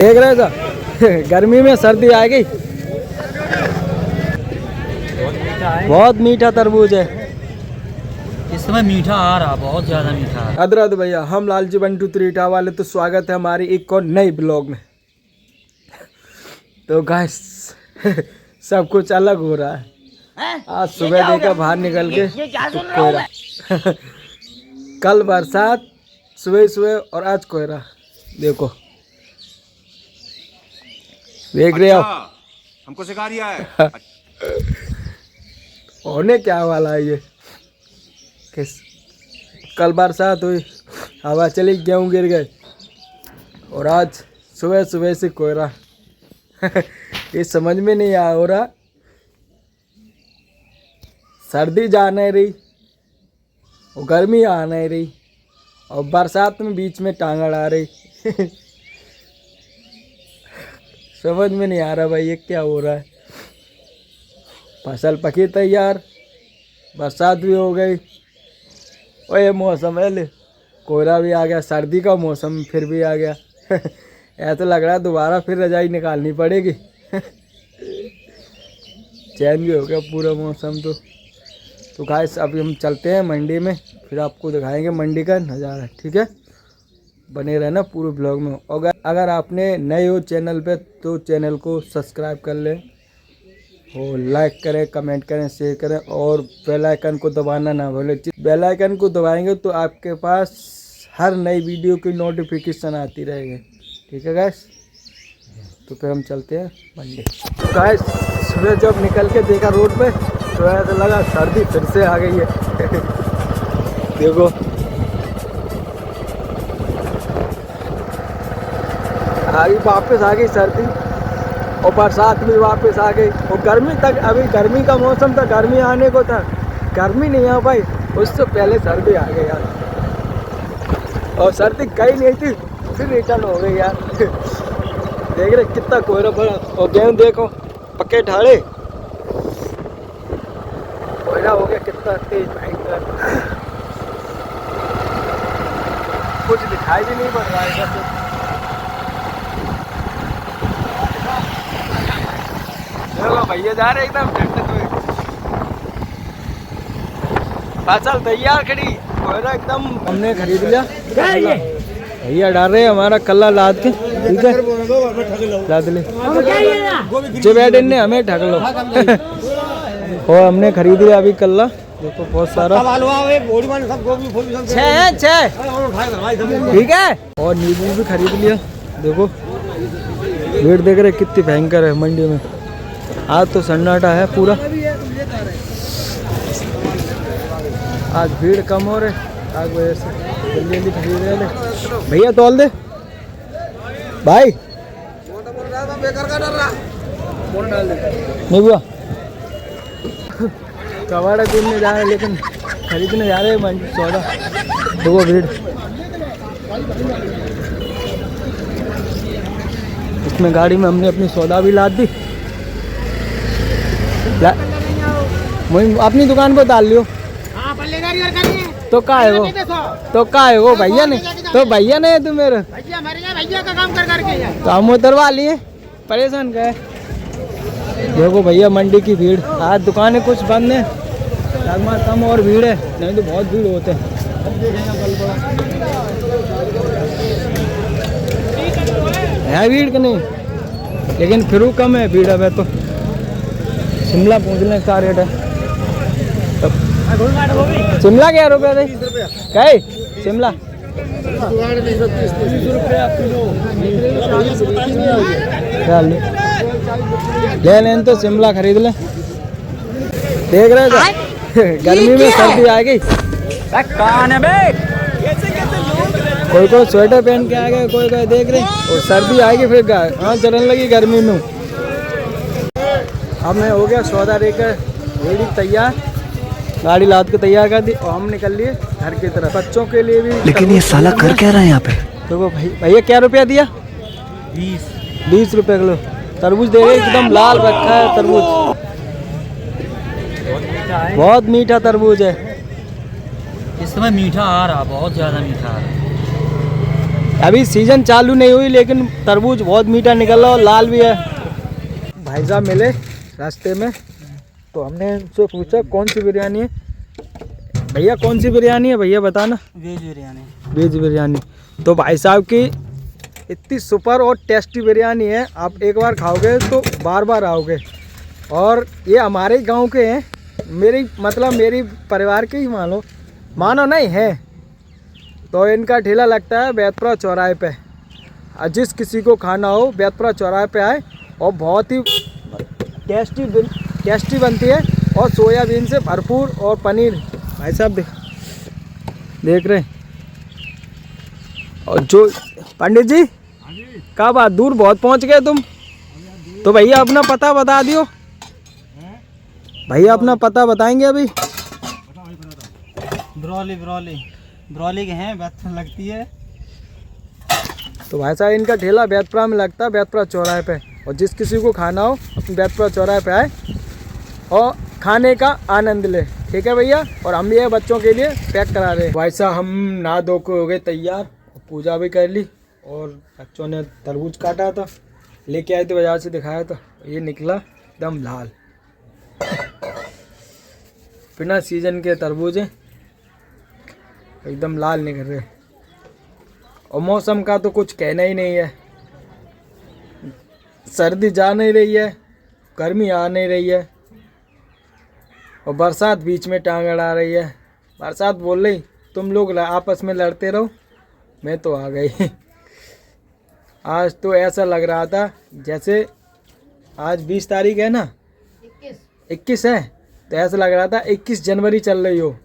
देख रहे थे गर्मी में सर्दी आ गई। बहुत मीठा तरबूज है इस समय, मीठा आ रहा, बहुत ज्यादा मीठा आ रहा। अदरद भैया, हम लालजी 123 वाले तो स्वागत है हमारी एक और नई ब्लॉग में। तो गाइस सब कुछ अलग हो रहा है। आज सुबह देखा बाहर निकल के तो कोहरा कल बरसात सुबह सुबह और आज कोहरा देखो, देख रहे हो। हमको सिखा दिया है। होने क्या वाला है ये, किस कल बरसात हुई, हवा चली, गेहूँ गिर गए और आज सुबह सुबह से कोहरा। ये समझ में नहीं आ हो रहा, सर्दी जा नहीं रही और गर्मी आ नहीं रही और बरसात में बीच में टांग अड़ा रही। समझ में नहीं आ रहा भाई ये क्या हो रहा है। फसल पकी तैयार, बरसात भी हो गई और ये मौसम है ले कोहरा भी आ गया, सर्दी का मौसम फिर भी आ गया। ऐसा लग रहा है दोबारा फिर रजाई निकालनी पड़ेगी। चैन भी हो गया पूरा मौसम। तो गाइस अभी हम चलते हैं मंडी में, फिर आपको दिखाएंगे मंडी का नज़ारा, ठीक है। बने रहना पूरे ब्लॉग में। और अगर आपने नए हो चैनल पे तो चैनल को सब्सक्राइब कर लें और लाइक करें, कमेंट करें, शेयर करें और बेल आइकन को दबाना ना भूलें। बेल आइकन को दबाएंगे तो आपके पास हर नई वीडियो की नोटिफिकेशन आती रहेगी, ठीक है गाइस। तो फिर हम चलते हैं मंडी। गाइस सुबह जब निकल के देखा रोड पे तो ऐसा लगा सर्दी फिर से आ गई है। देखो आगे वापस आ गई सर्दी और बरसात भी वापस आ गई और गर्मी तक, अभी गर्मी का मौसम था, गर्मी आने को था, गर्मी नहीं आ पाई, उससे पहले सर्दी आ गई यार। और सर्दी गई नहीं थी फिर रिटर्न हो गई यार। देख रहे कितना कोहरा पड़ा और गेहूँ देखो पक्के ढाले, कोहरा हो गया कितना तेज भयंकर, कुछ दिखाई भी नहीं पड़ रहा है। चलो भैया जा रहे एकदम ठंडे में, फसल तैयार खड़ी, कोहरा एकदम। हमने खरीद लिया, भैया डाल रहे हैं हमारा कल्ला लाद के, ठीक है, लाद ले जो बैठे ने हमें ढक लो। और हमने खरीद लिया अभी कल्ला, देखो बहुत सारा, छः ठीक है। और नींबू भी खरीद लिया, देखो भीड़ देख रहे कितनी भयंकर है मंडी में। आज तो सन्नाटा है पूरा, आज भीड़ कम हो रही आज वजह से जल्दी जल्दी खरीद रहे। भैया तोल दे भाई, नहीं हुआ कबाड़ा दूरने जा रहे लेकिन खरीदने जा रहे हैं सौदा। देखो भीड़, इसमें गाड़ी में हमने अपनी सौदा भी लाद दी, अपनी दुकान पर डाल लियो। तो का है वो, तो का है वो भैया ने, तो भैया ने तू मेरे भैया का काम कर करके तो हम उतरवा लिए, परेशान गए। देखो भैया मंडी की भीड़, आज दुकानें कुछ बंद है, कम और भीड़ है, नहीं तो बहुत भीड़ होते हैं। है भीड़ कि नहीं, लेकिन फिर भी कम है भीड़। अब तो शिमला पहुँचने का रेट है, शिमला क्या रुपया थे कहे शिमला ले लें तो शिमला खरीद ले। देख रहे थे गर्मी में सर्दी आ गई, कोई कोई स्वेटर पहन के आ गए, कोई कोई देख रहे और सर्दी आ गई फिर हाँ चलने लगी गर्मी में। हमने हो गया सौदा लेकर रेडी तैयार, गाड़ी लाद के तैयार कर दी और हम निकल लिए घर की तरफ। बच्चों के लिए भी। लेकिन ये साला कर क्या रहा है यहाँ पे? तो वो भैया क्या रुपया दिया? 20 रुपये किलो तरबूज दे रहे, एकदम लाल रखा है तरबूज, बहुत मीठा तरबूज है। इस समय मीठा आ रहा, बहुत ज्यादा मीठा आ रहा। अभी सीजन चालू नहीं हुई लेकिन तरबूज बहुत मीठा निकल रहा और लाल भी है। भाई साहब मिले रास्ते में तो हमने उनसे पूछा कौन सी बिरयानी है। भैया कौन सी बिरयानी है भैया बताना। वेज बिरयानी। वेज बिरयानी। तो भाई साहब की इतनी सुपर और टेस्टी बिरयानी है, आप एक बार खाओगे तो बार बार आओगे। और ये हमारे गांव के हैं, मेरी परिवार के ही मानो नहीं है। तो इनका ठेला लगता है बैतपुरा चौराहे पे। जिस किसी को खाना हो बैतपुरा चौराहे पे आए और बहुत ही टेस्टी बनती है और सोयाबीन से भरपूर और पनीर। भाई साहब देख रहे हैं। और जो पंडित जी क्या बात, दूर बहुत पहुंच गए तुम। तो भैया अपना पता बता दियो। भैया अपना पता बताएंगे अभी। ब्रॉली के हैं, बात लगती है। तो भाई साहब इनका ठेला बैतपुरा में लगता है, बैतपुरा चौराहे पे। और जिस किसी को खाना हो अपने बैतपुरा चौराहे पे आए और खाने का आनंद ले। ठीक है भैया। और हम ये बच्चों के लिए पैक करा रहे हैं। भाई साहब हम नहा धो के हो गए तैयार, पूजा भी कर ली और बच्चों ने तरबूज काटा था, लेके आए थे बाजार से, दिखाया था। ये निकला एकदम लाल, बिना सीजन के तरबूज हैं, एकदम लाल निकल रहे। और मौसम का तो कुछ कहना ही नहीं है। सर्दी जा नहीं रही है, गर्मी आ नहीं रही है और बरसात बीच में टांग अड़ा रही है। बरसात बोल रही तुम लोग आपस में लड़ते रहो, मैं तो आ गई। आज तो ऐसा लग रहा था जैसे आज 20 तारीख है ना, 21 है, तो ऐसा लग रहा था 21 जनवरी चल रही हो।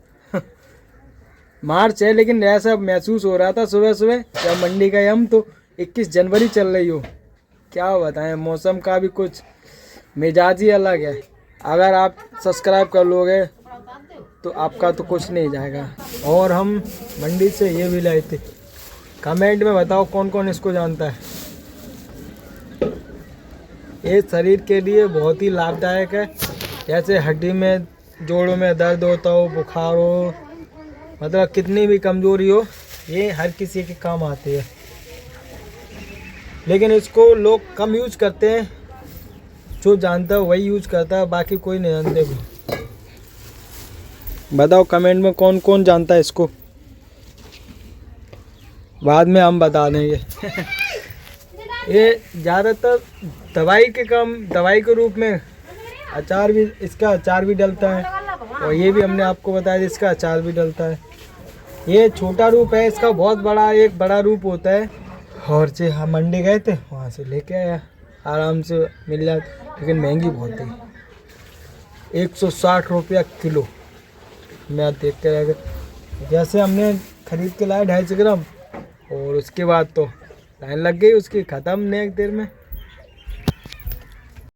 मार्च है लेकिन ऐसा महसूस हो रहा था सुबह सुबह जब मंडी गए हम तो 21 जनवरी चल रही हो। क्या बताएं, मौसम का भी कुछ मिजाज ही अलग है। अगर आप सब्सक्राइब कर लोगे तो आपका तो कुछ नहीं जाएगा। और हम मंडी से ये भी लाए थे, कमेंट में बताओ कौन कौन इसको जानता है। ये शरीर के लिए बहुत ही लाभदायक है। जैसे हड्डी में जोड़ों में दर्द होता हो, बुखार हो, मतलब कितनी भी कमजोरी हो, ये हर किसी के काम आती है। लेकिन इसको लोग कम यूज करते हैं, जो जानता है वही यूज करता है, बाकी कोई नहीं जानते। बताओ कमेंट में कौन कौन जानता है इसको, बाद में हम बता देंगे। ये ज़्यादातर दवाई के रूप में अचार भी, इसका अचार भी डलता है। और ये भी हमने आपको बताया इसका अचार भी डलता है। ये छोटा रूप है, इसका बहुत बड़ा एक बड़ा रूप होता है। और जो हम मंडी गए थे वहाँ से लेके आया, आराम से मिल जाती, लेकिन महंगी बहुत है। 160 रुपया किलो। मैं देख के रह गया, जैसे हमने खरीद के लाया 250 ग्राम और उसके बाद तो लाइन लग गई उसकी, ख़त्म नहीं एक देर में।